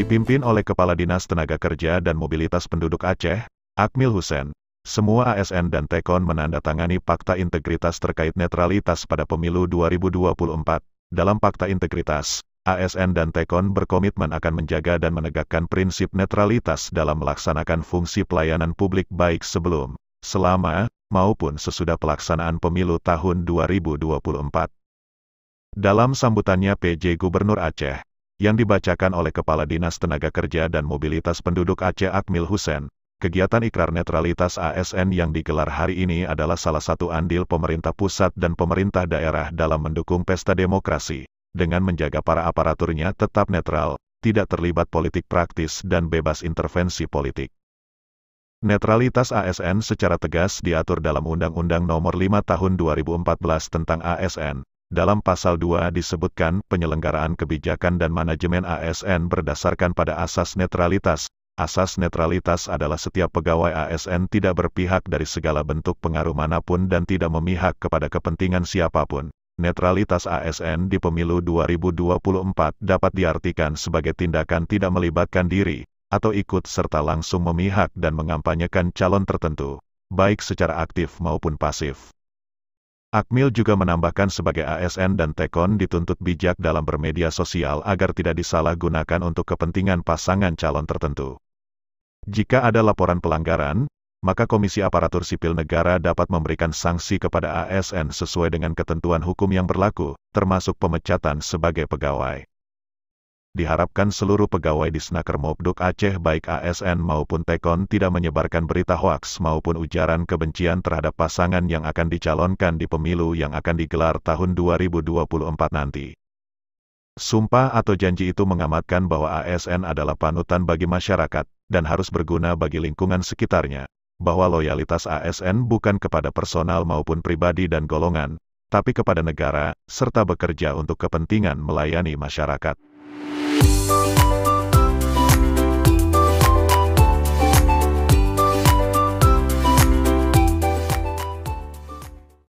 Dipimpin oleh Kepala Dinas Tenaga Kerja dan Mobilitas Penduduk Aceh, Akmil Hussein, semua ASN dan Tekon menandatangani Fakta Integritas terkait netralitas pada pemilu 2024. Dalam Fakta Integritas, ASN dan Tekon berkomitmen akan menjaga dan menegakkan prinsip netralitas dalam melaksanakan fungsi pelayanan publik baik sebelum, selama, maupun sesudah pelaksanaan pemilu tahun 2024. Dalam sambutannya PJ Gubernur Aceh, yang dibacakan oleh Kepala Dinas Tenaga Kerja dan Mobilitas Penduduk Aceh Akmil Hussein, kegiatan ikrar netralitas ASN yang digelar hari ini adalah salah satu andil pemerintah pusat dan pemerintah daerah dalam mendukung pesta demokrasi, dengan menjaga para aparaturnya tetap netral, tidak terlibat politik praktis dan bebas intervensi politik. Netralitas ASN secara tegas diatur dalam Undang-Undang Nomor 5 Tahun 2014 tentang ASN. Dalam Pasal 2 disebutkan penyelenggaraan kebijakan dan manajemen ASN berdasarkan pada asas netralitas. Asas netralitas adalah setiap pegawai ASN tidak berpihak dari segala bentuk pengaruh manapun dan tidak memihak kepada kepentingan siapapun. Netralitas ASN di pemilu 2024 dapat diartikan sebagai tindakan tidak melibatkan diri, atau ikut serta langsung memihak dan mengampanyekan calon tertentu, baik secara aktif maupun pasif. Akmil juga menambahkan sebagai ASN dan Tekon dituntut bijak dalam bermedia sosial agar tidak disalahgunakan untuk kepentingan pasangan calon tertentu. Jika ada laporan pelanggaran, maka Komisi Aparatur Sipil Negara dapat memberikan sanksi kepada ASN sesuai dengan ketentuan hukum yang berlaku, termasuk pemecatan sebagai pegawai. Diharapkan seluruh pegawai di Snaker Mobduk Aceh baik ASN maupun Tekon tidak menyebarkan berita hoaks maupun ujaran kebencian terhadap pasangan yang akan dicalonkan di pemilu yang akan digelar tahun 2024 nanti. Sumpah atau janji itu mengamatkan bahwa ASN adalah panutan bagi masyarakat, dan harus berguna bagi lingkungan sekitarnya, bahwa loyalitas ASN bukan kepada personal maupun pribadi dan golongan, tapi kepada negara, serta bekerja untuk kepentingan melayani masyarakat.